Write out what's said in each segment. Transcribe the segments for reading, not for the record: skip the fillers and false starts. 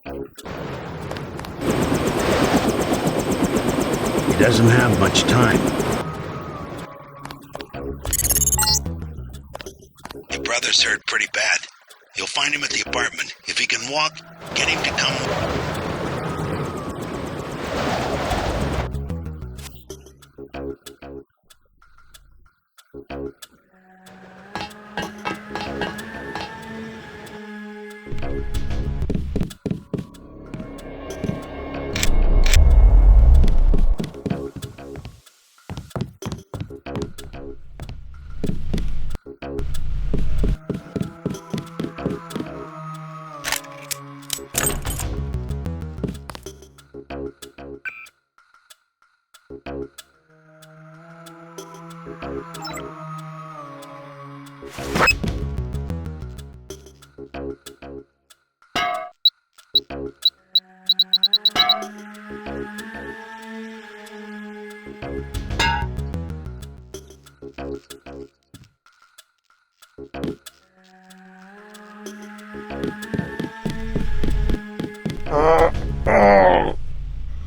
He doesn't have much time. Your brother's hurt pretty bad. You'll find him at the apartment. If he can walk, get him to come.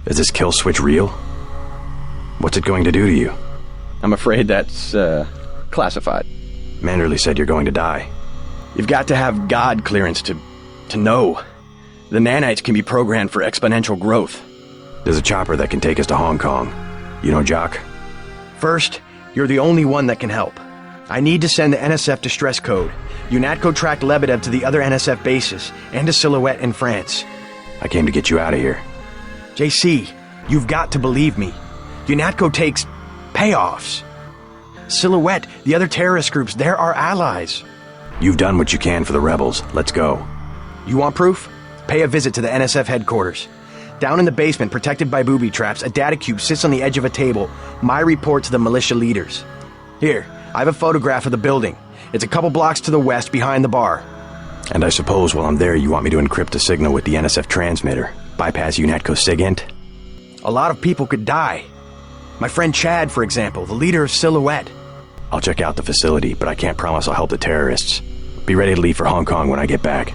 Is this kill switch real? What's it going to do to you? I'm afraid that's, classified. Manderley said you're going to die. You've got to have God clearance to know. The nanites can be programmed for exponential growth. There's a chopper that can take us to Hong Kong. You know Jock? First, you're the only one that can help. I need to send the NSF distress code. UNATCO tracked Lebedev to the other NSF bases, and to Silhouette in France. I came to get you out of here. JC, you've got to believe me. UNATCO takes payoffs. Silhouette, the other terrorist groups, they're our allies. You've done what you can for the rebels. Let's go. You want proof? Pay a visit to the NSF headquarters. Down in the basement, protected by booby traps, a data cube sits on the edge of a table. My report to the militia leaders. Here, I have a photograph of the building. It's a couple blocks to the west, behind the bar. And I suppose while I'm there, you want me to encrypt the signal with the NSF transmitter, bypass UNATCO SIGINT? A lot of people could die. My friend Chad, for example, the leader of Silhouette. I'll check out the facility, but I can't promise I'll help the terrorists. Be ready to leave for Hong Kong when I get back.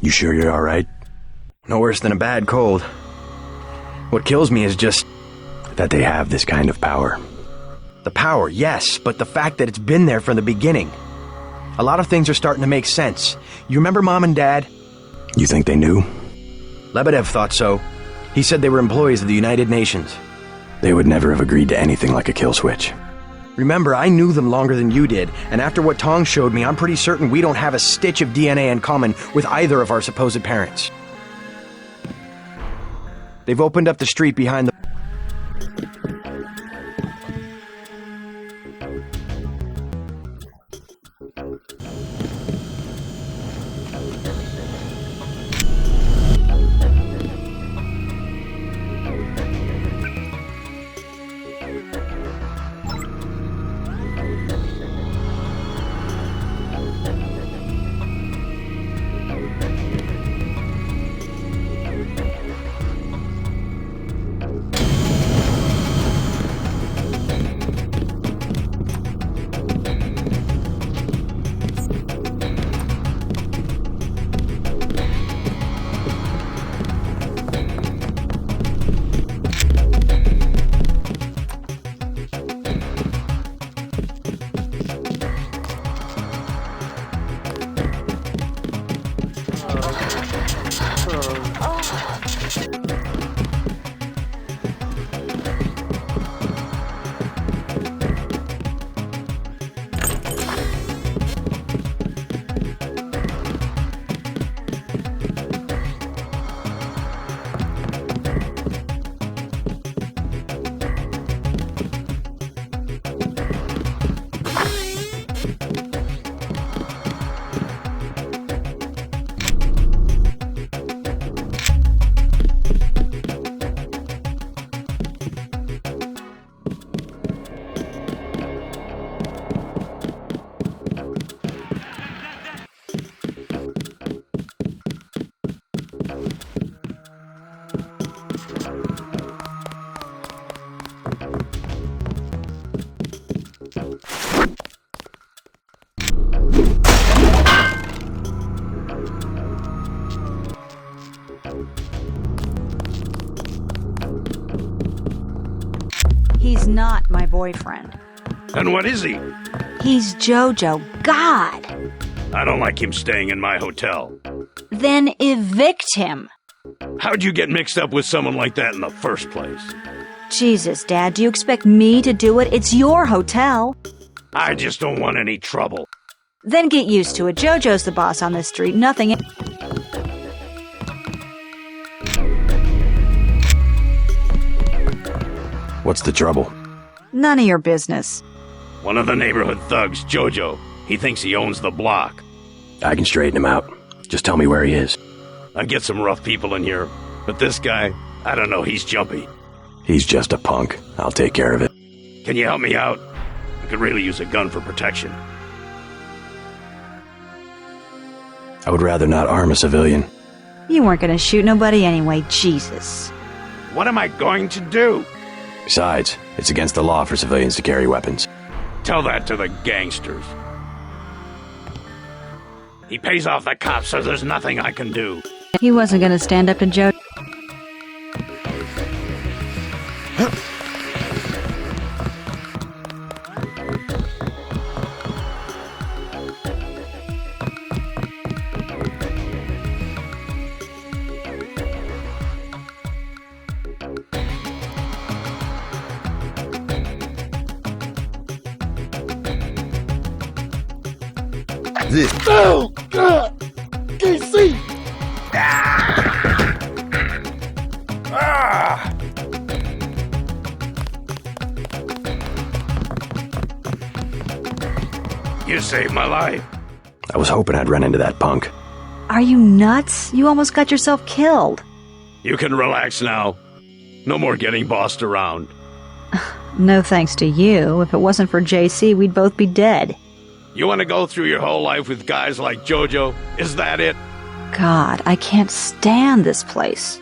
You sure you're alright? No worse than a bad cold. What kills me is just that they have this kind of power. The power, yes, but the fact that it's been there from the beginning. A lot of things are starting to make sense. You remember Mom and Dad? You think they knew? Lebedev thought so. He said they were employees of the United Nations. They would never have agreed to anything like a kill switch. Remember, I knew them longer than you did, and after what Tong showed me, I'm pretty certain we don't have a stitch of DNA in common with either of our supposed parents. They've opened up the street behind the... not my boyfriend. And what is he? He's Jojo. God! I don't like him staying in my hotel. Then evict him. How'd you get mixed up with someone like that in the first place? Jesus, Dad, do you expect me to do it? It's your hotel. I just don't want any trouble. Then get used to it. Jojo's the boss on this street. Nothing. What's the trouble? None of your business. One of the neighborhood thugs, Jojo. He thinks he owns the block. I can straighten him out. Just tell me where he is. I get some rough people in here, but this guy, I don't know, he's jumpy. He's just a punk. I'll take care of it. Can you help me out? I could really use a gun for protection. I would rather not arm a civilian. You weren't gonna shoot nobody anyway, Jesus. What am I going to do? Besides, it's against the law for civilians to carry weapons. Tell that to the gangsters. He pays off the cops, so there's nothing I can do. He wasn't gonna stand up to Jojo. This. Oh, God! Can't see! You saved my life. I was hoping I'd run into that punk. Are you nuts? You almost got yourself killed. You can relax now. No more getting bossed around. No thanks to you. If it wasn't for JC, we'd both be dead. You want to go through your whole life with guys like Jojo? Is that it? God, I can't stand this place.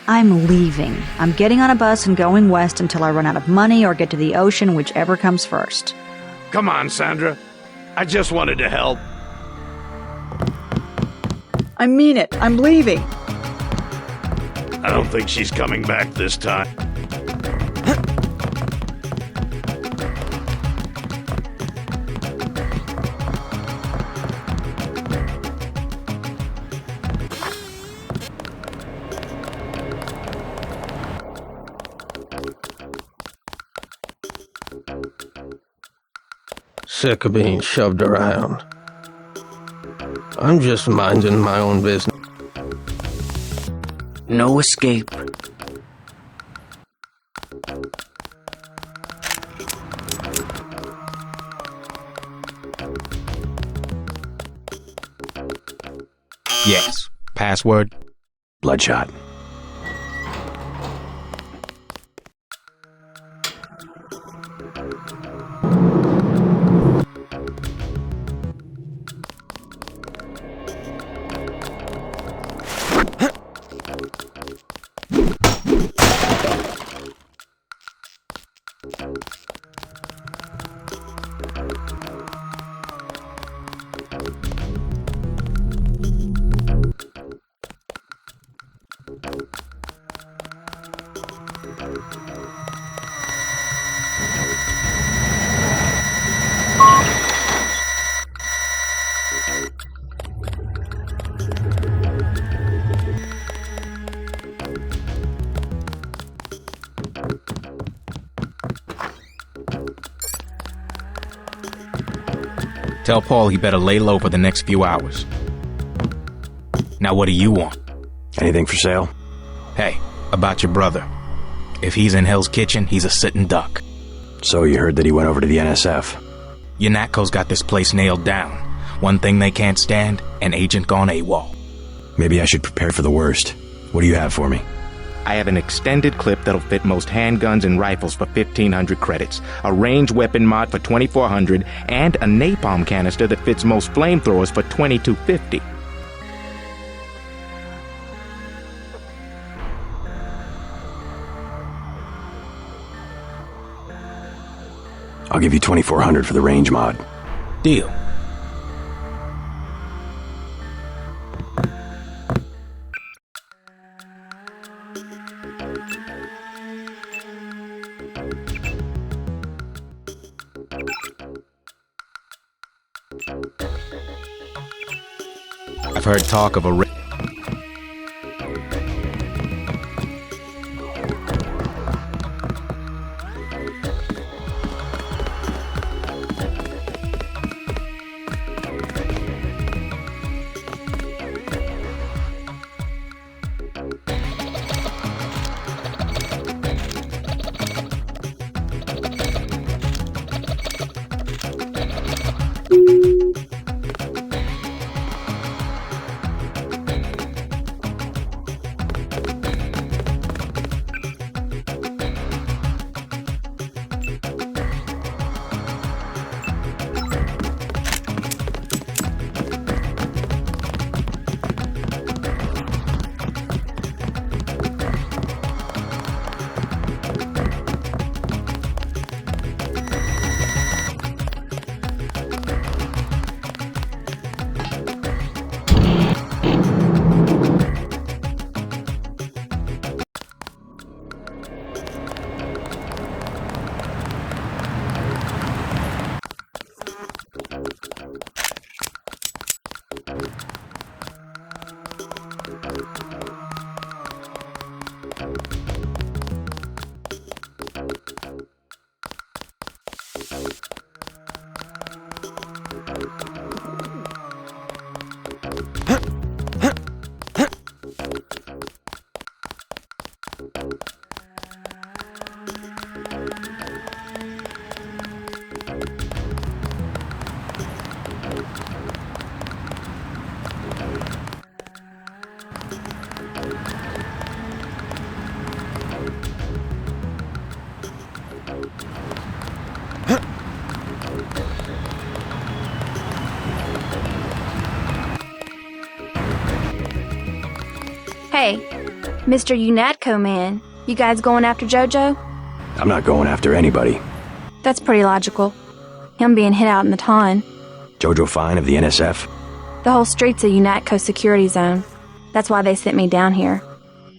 I'm leaving. I'm getting on a bus and going west until I run out of money or get to the ocean, whichever comes first. Come on, Sandra. I just wanted to help. I mean it. I'm leaving. I don't think she's coming back this time. Sick of being shoved around. I'm just minding my own business. No escape. Yes. Password? Bloodshot. Tell Paul he better lay low for the next few hours. Now what do you want? Anything for sale? Hey, about your brother. If he's in Hell's Kitchen, he's a sitting duck. So you heard that he went over to the NSF? Yanatko's got this place nailed down. One thing they can't stand, an agent gone AWOL. Maybe I should prepare for the worst. What do you have for me? I have an extended clip that'll fit most handguns and rifles for 1,500 credits, a range weapon mod for 2,400, and a napalm canister that fits most flamethrowers for 2,250. I'll give you 2,400 for the range mod. Deal. I've heard talk of a Hey, Mr. UNATCO man, you guys going after JoJo? I'm not going after anybody. That's pretty logical. Him being hit out in the ton. Jojo Fine of the NSF? The whole street's a UNATCO security zone. That's why they sent me down here.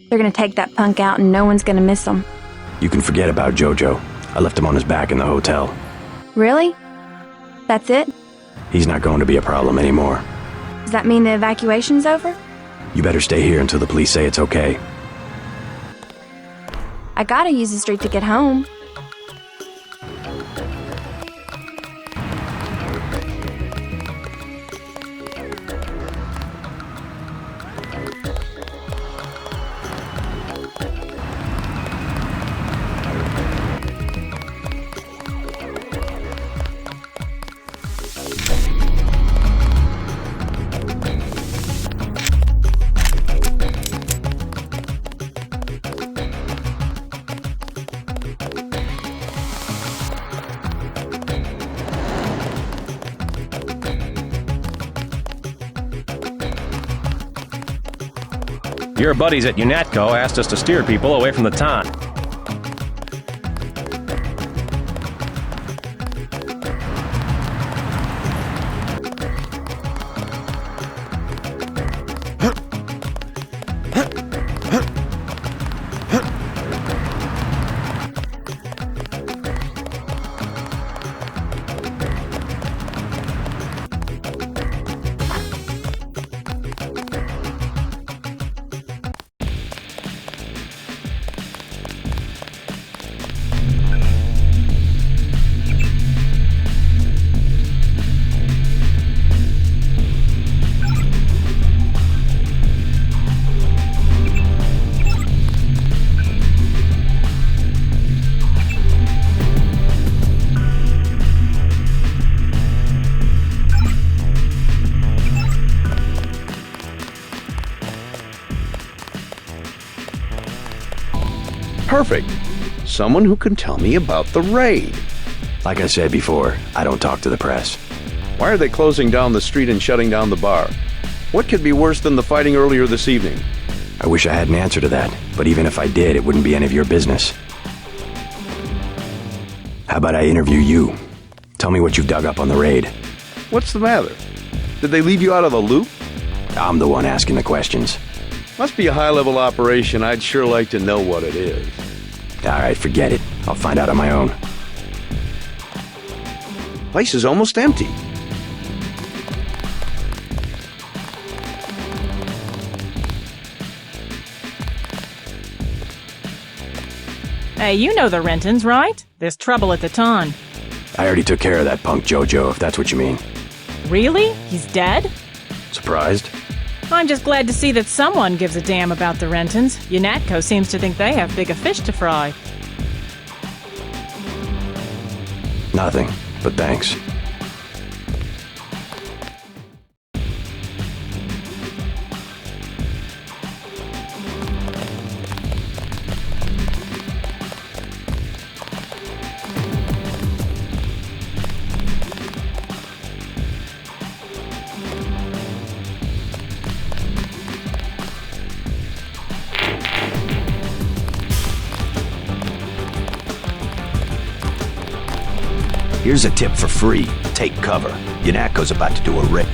They're gonna take that punk out and no one's gonna miss him. You can forget about Jojo. I left him on his back in the hotel. Really? That's it? He's not going to be a problem anymore. Does that mean the evacuation's over? You better stay here until the police say it's okay. I gotta use the street to get home. Your buddies at UNATCO asked us to steer people away from the ton. Perfect. Someone who can tell me about the raid. Like I said before, I don't talk to the press. Why are they closing down the street and shutting down the bar? What could be worse than the fighting earlier this evening? I wish I had an answer to that, but even if I did, it wouldn't be any of your business. How about I interview you? Tell me what you've dug up on the raid. What's the matter? Did they leave you out of the loop? I'm the one asking the questions. Must be a high-level operation. I'd sure like to know what it is. Alright, forget it. I'll find out on my own. Place is almost empty. Hey, you know the Rentons, right? There's trouble at the Ton. I already took care of that punk Jojo, if that's what you mean. Really? He's dead? Surprised? I'm just glad to see that someone gives a damn about the Rentons. UNATCO seems to think they have bigger fish to fry. Nothing, but thanks. Here's a tip for free. Take cover. UNATCO's about to do a raid.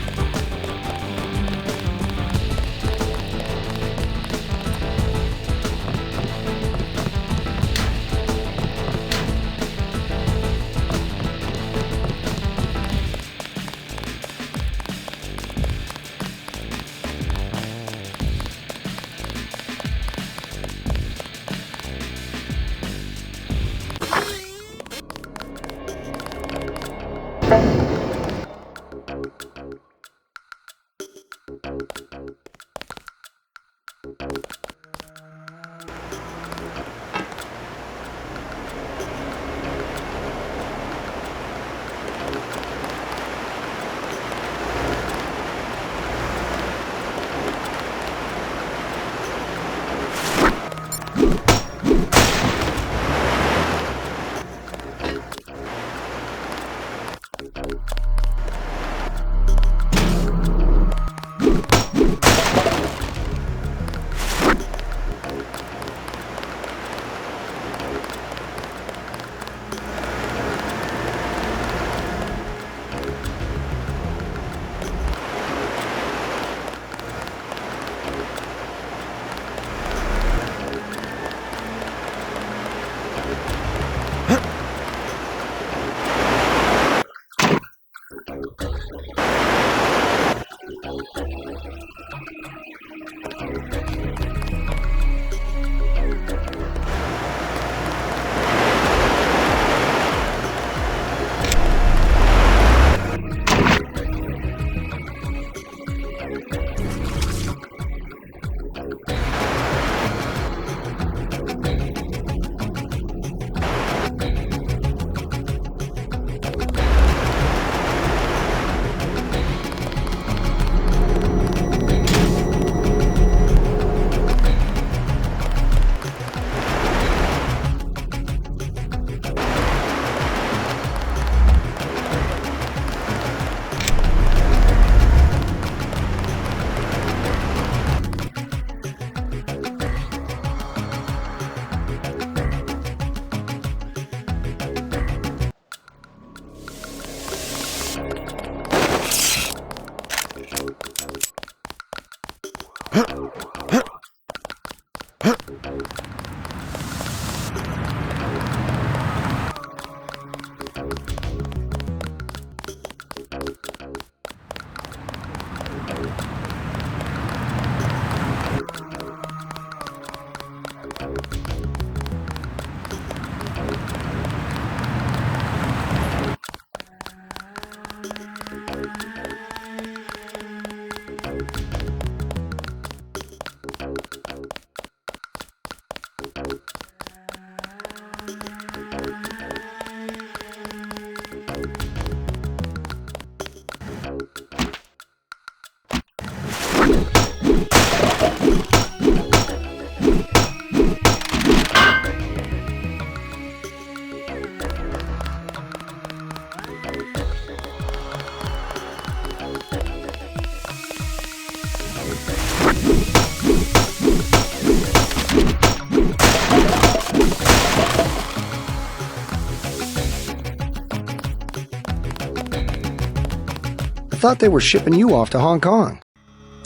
I thought they were shipping you off to Hong Kong.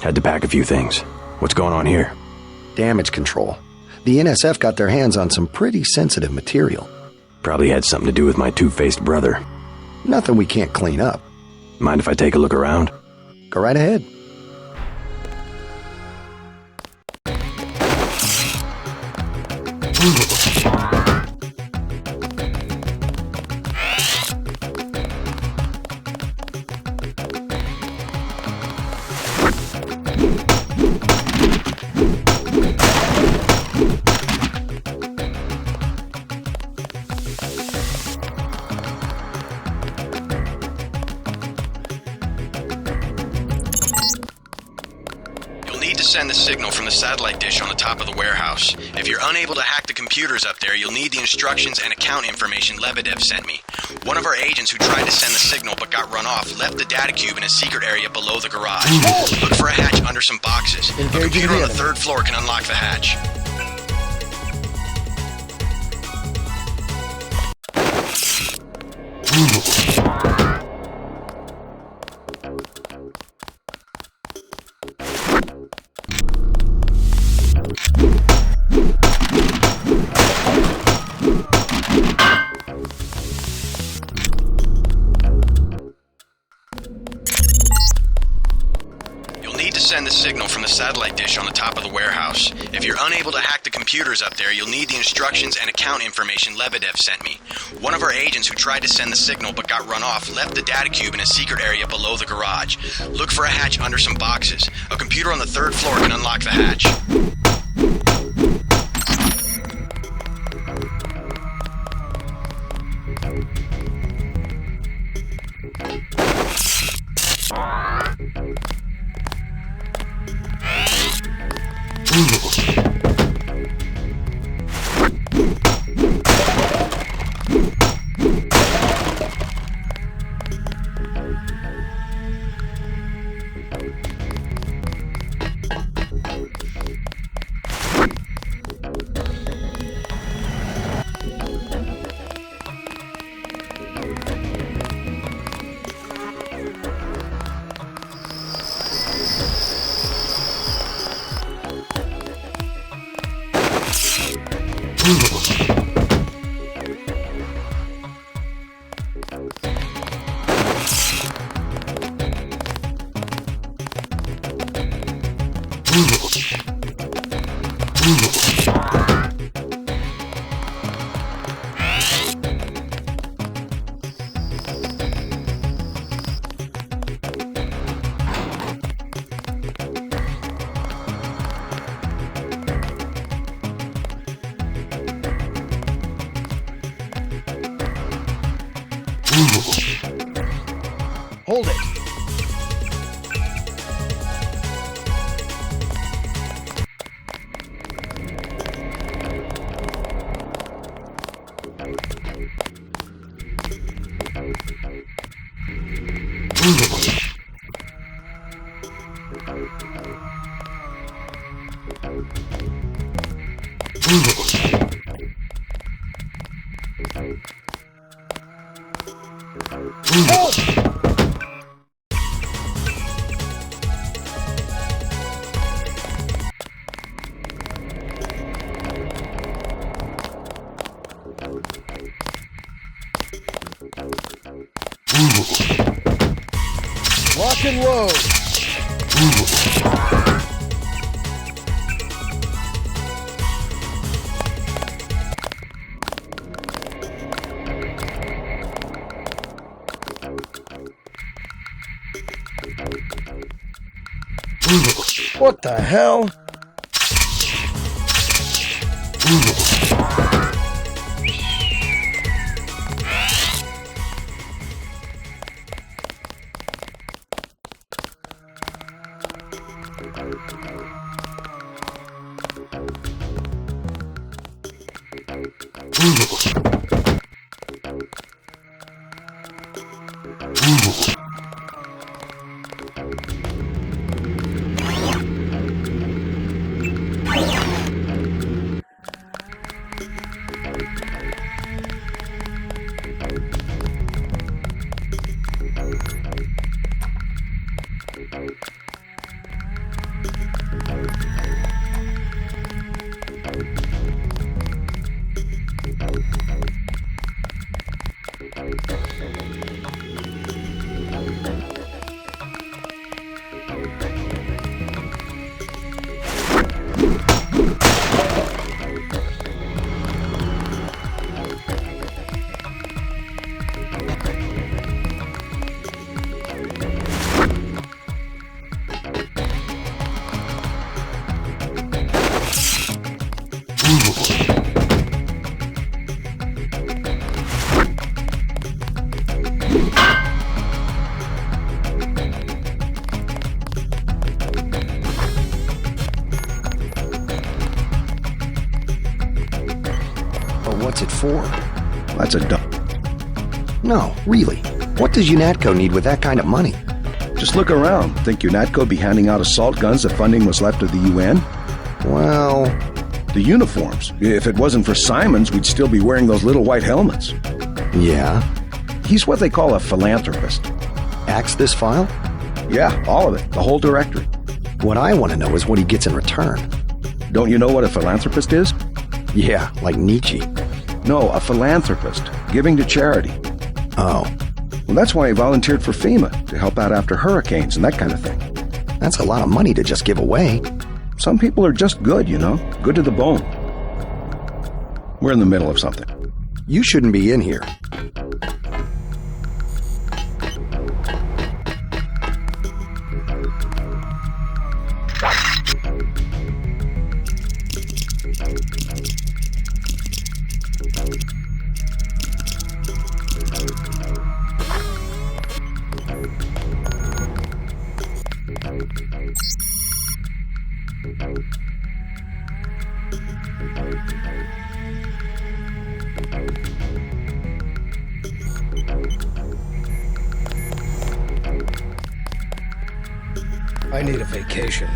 Had to pack a few things. What's going on here? Damage control. The NSF got their hands on some pretty sensitive material. Probably had something to do with my two-faced brother. Nothing we can't clean up. Mind if I take a look around? Go right ahead. to send the signal from the satellite dish on the top of the warehouse. If you're unable to hack the computers up there, you'll need the instructions and account information Lebedev sent me. One of our agents who tried to send the signal but got run off left the data cube in a secret area below the garage. Look for a hatch under some boxes. A computer on the third floor can unlock the hatch. Send the signal from the satellite dish on the top of the warehouse. If you're unable to hack the computers up there, you'll need the instructions and account information Lebedev sent me. One of our agents who tried to send the signal but got run off left the data cube in a secret area below the garage. Look for a hatch under some boxes. A computer on the third floor can unlock the hatch. Hold it. Lock and load. What the hell? What's it for? That's a No, really. What does UNATCO need with that kind of money? Just look around. Think UNATCO be handing out assault guns if funding was left of the UN? Well... The uniforms. If it wasn't for Simons, we'd still be wearing those little white helmets. Yeah? He's what they call a philanthropist. Axe this file? Yeah, all of it. The whole directory. What I want to know is what he gets in return. Don't you know what a philanthropist is? Yeah, like Nietzsche. No, a philanthropist. Giving to charity. Oh. Well, that's why he volunteered for FEMA, to help out after hurricanes and that kind of thing. That's a lot of money to just give away. Some people are just good, you know? Good to the bone. We're in the middle of something. You shouldn't be in here. I need a vacation.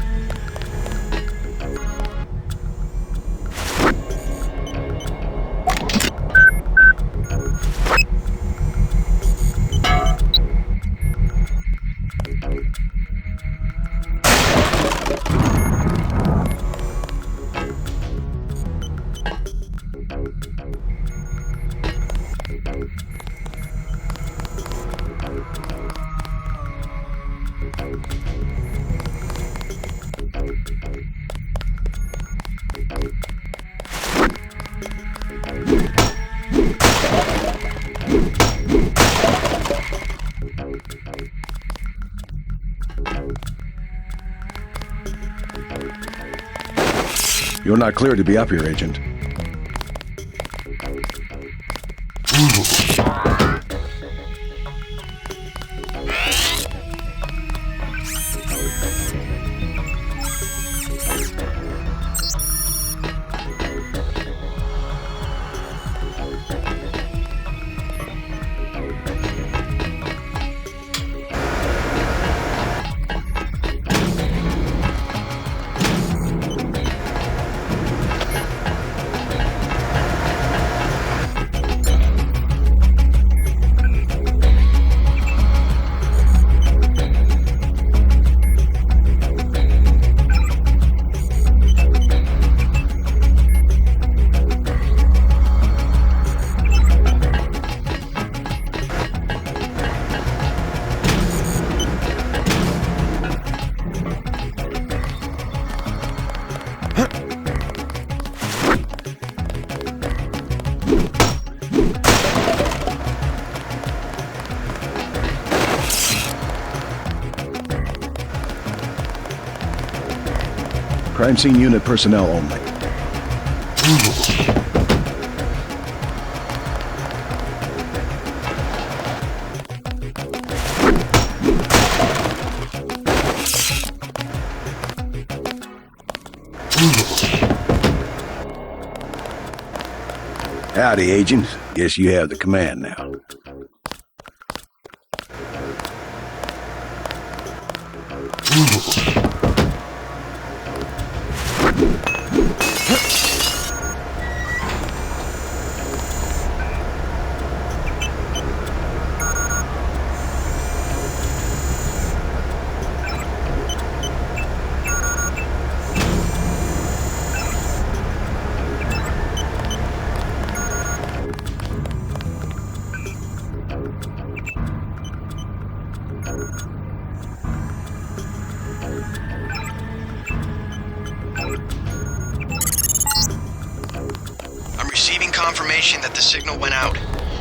You're not cleared to be up here, Agent. Crime scene unit personnel only. Howdy, Agent. Guess you have the command now. I'm receiving confirmation that the signal went out.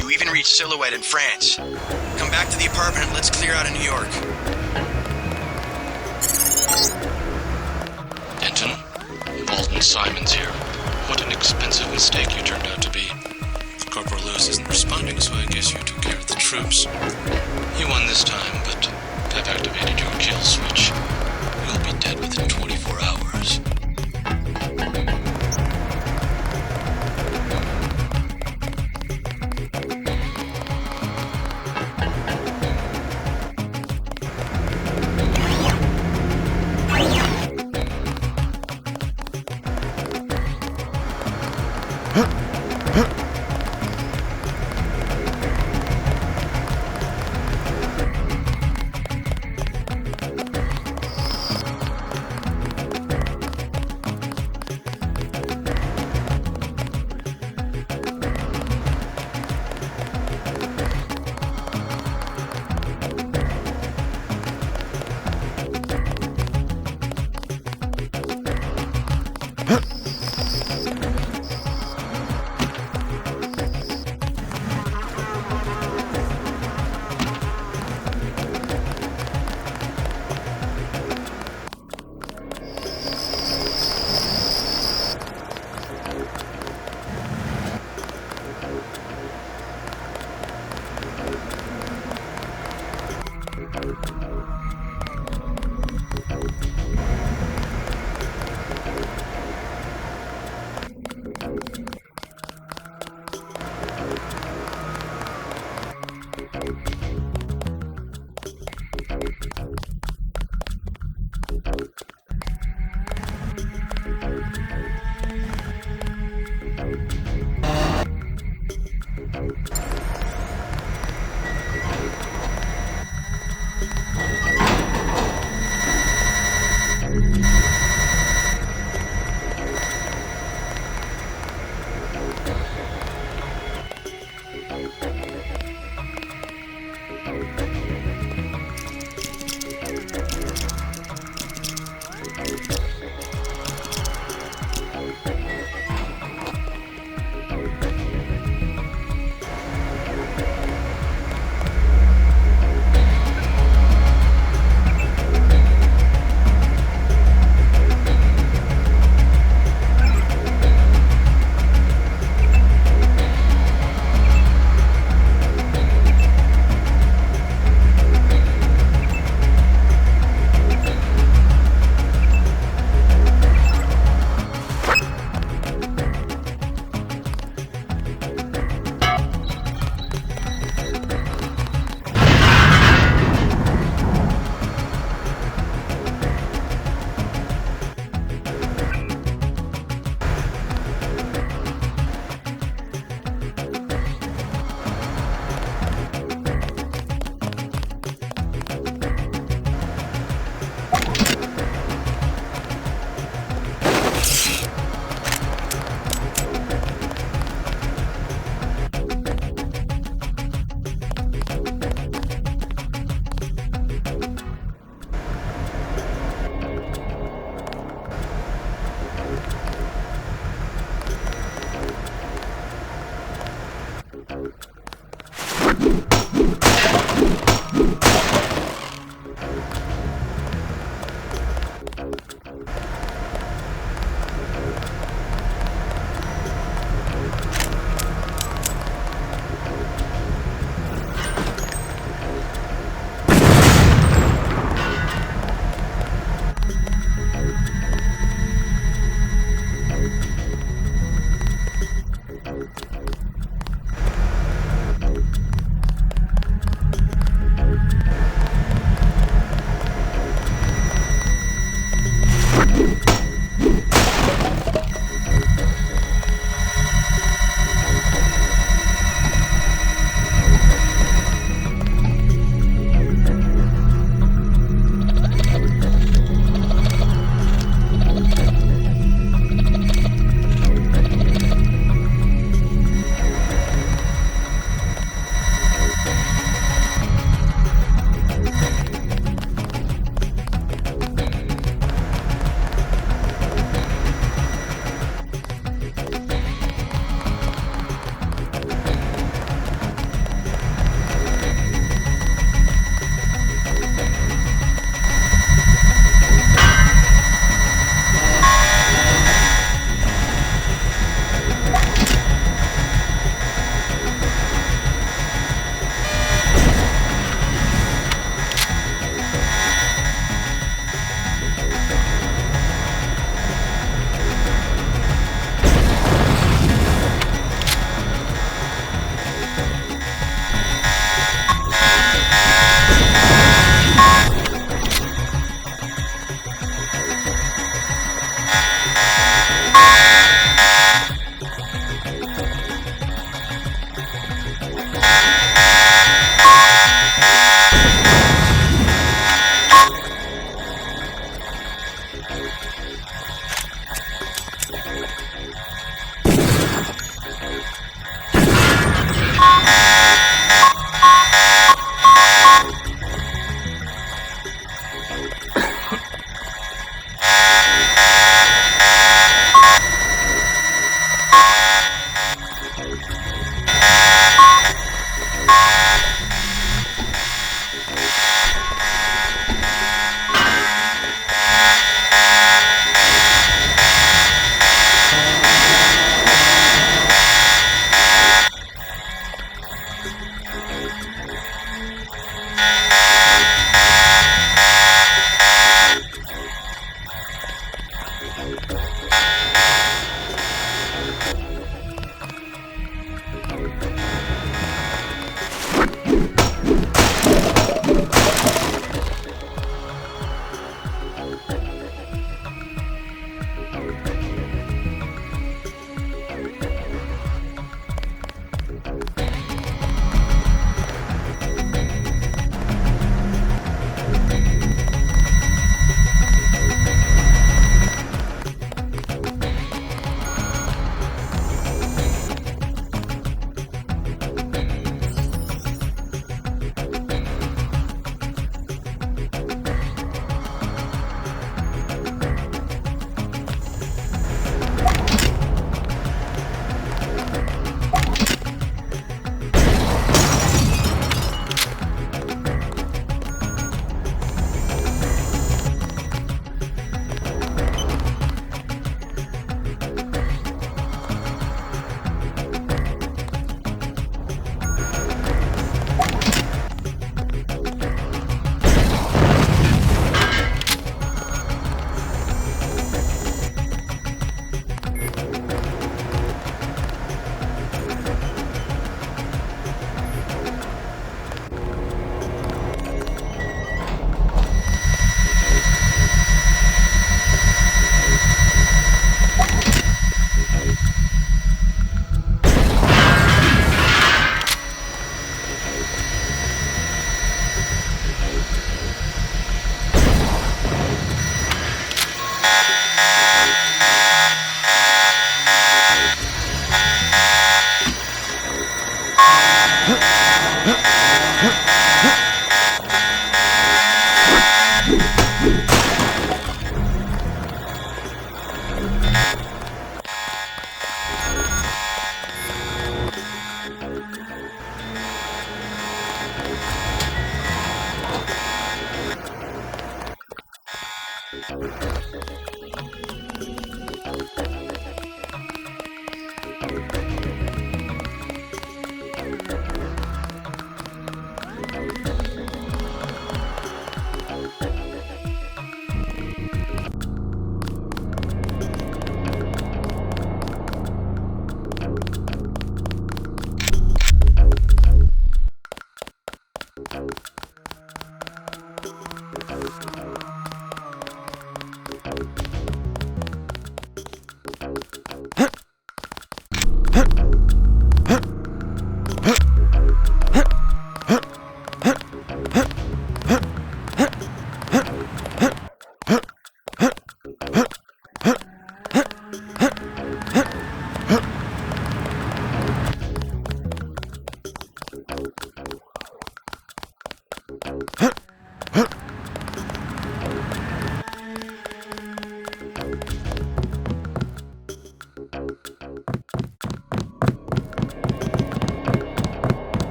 You even reached Silhouette in France. Come back to the apartment and let's clear out of New York. Denton, Walton Simons here. What an expensive mistake you turned out to be. Corporal Lewis isn't responding, so I guess you took care of the troops. You won this time, but I've activated your kill switch. You'll be dead within 24 hours.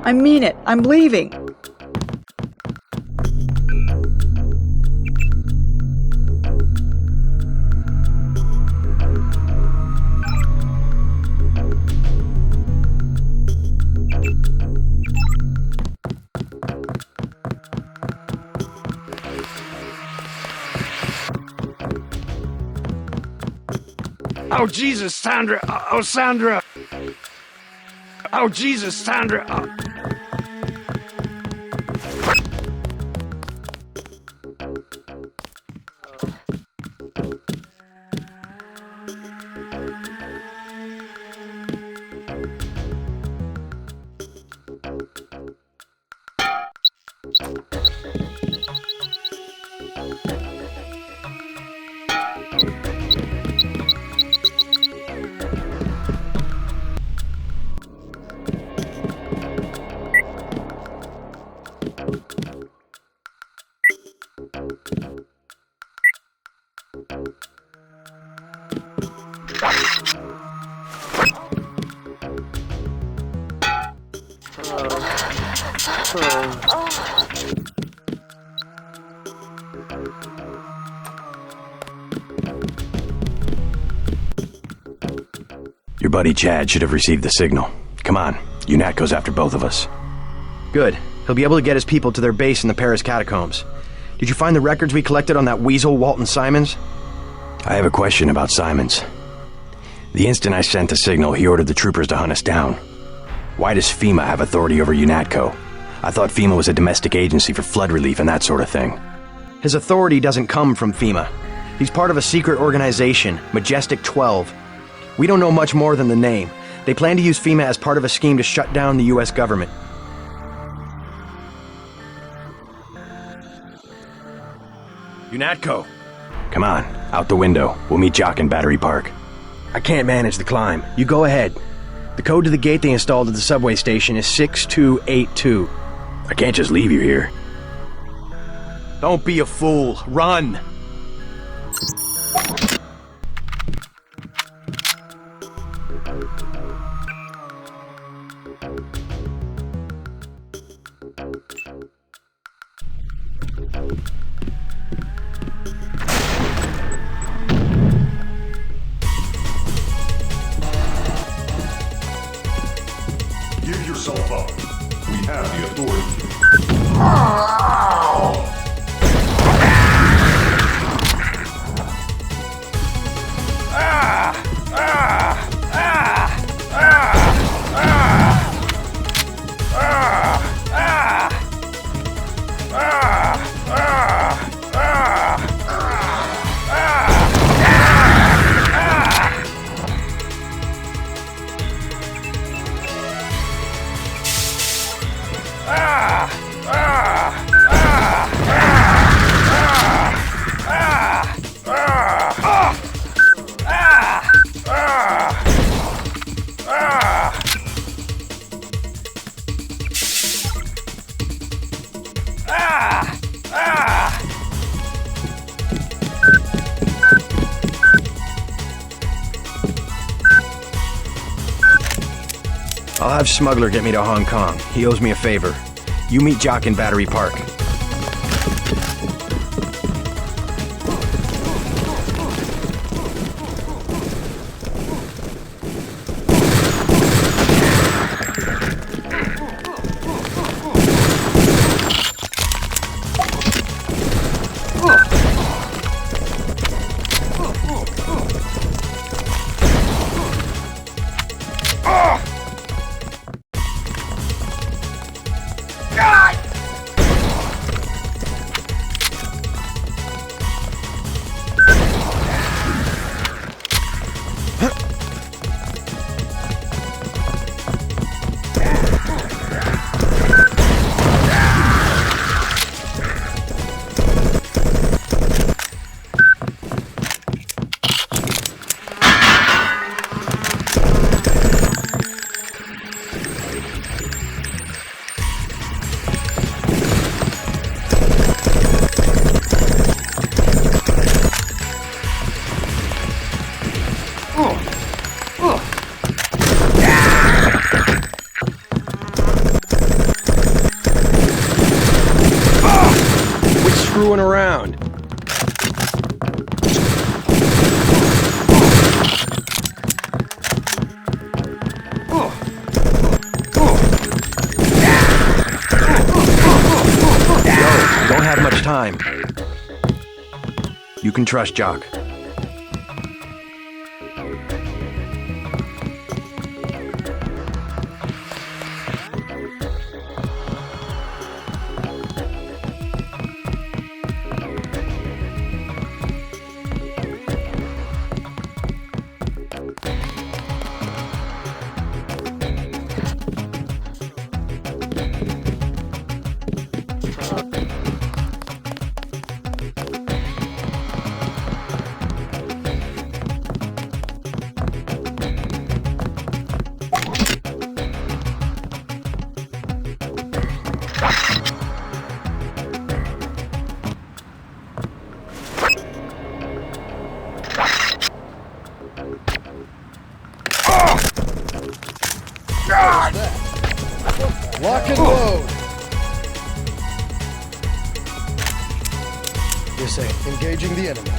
I mean it. I'm leaving. Oh, Jesus, Sandra! Oh, Sandra! Oh, Jesus, Sandra! Oh. Your buddy Chad should have received the signal. Come on, UNAT goes after both of us. Good. He'll be able to get his people to their base in the Paris catacombs. Did you find the records we collected on that weasel, Walton Simons? I have a question about Simons. The instant I sent the signal, he ordered the troopers to hunt us down. Why does FEMA have authority over UNATCO? I thought FEMA was a domestic agency for flood relief and that sort of thing. His authority doesn't come from FEMA. He's part of a secret organization, MJ12. We don't know much more than the name. They plan to use FEMA as part of a scheme to shut down the US government. UNATCO. Come on, out the window. We'll meet Jock in Battery Park. I can't manage the climb. You go ahead. The code to the gate they installed at the subway station is 6282. I can't just leave you here. Don't be a fool. Run! Give yourself up. We have the authority. have Smuggler get me to Hong Kong. He owes me a favor. You meet Jock in Battery Park. Screwing around. Don't have much time. You can trust Jock. Lock and load. This ain't engaging the enemy.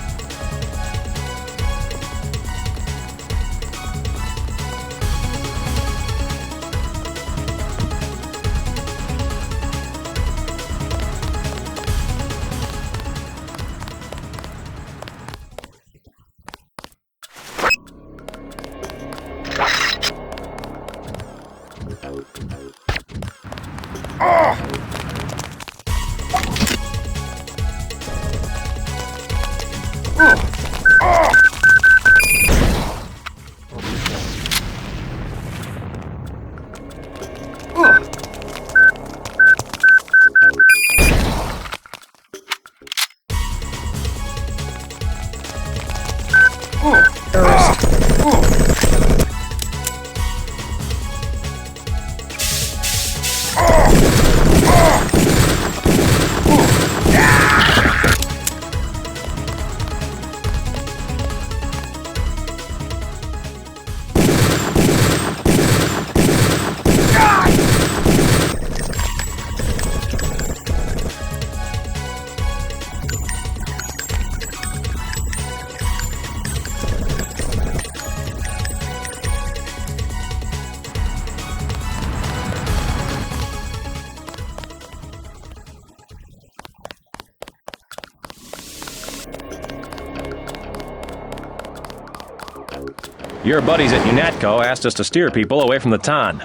Your buddies at UNATCO asked us to steer people away from the Tan.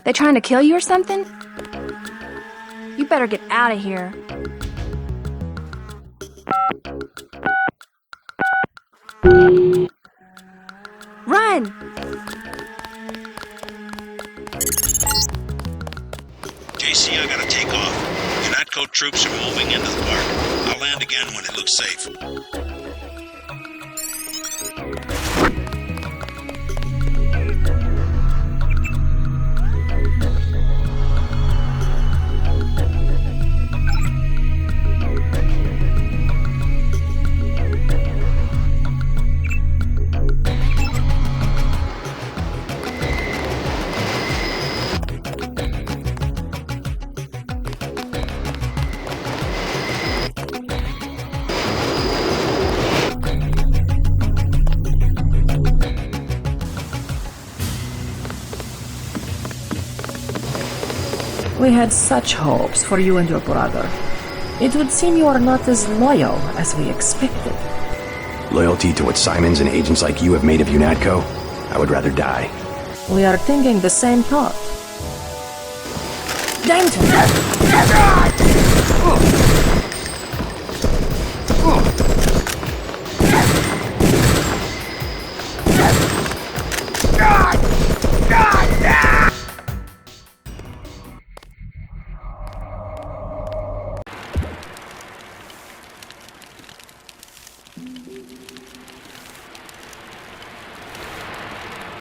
They trying to kill you or something? You better get out of here. Run! JC, I gotta take off. UNATCO troops are moving into the park. I'll land again when it looks safe. We had such hopes for you and your brother. It would seem you are not as loyal as we expected. Loyalty to what Simons and agents like you have made of UNATCO? I would rather die. We are thinking the same thought. Denton!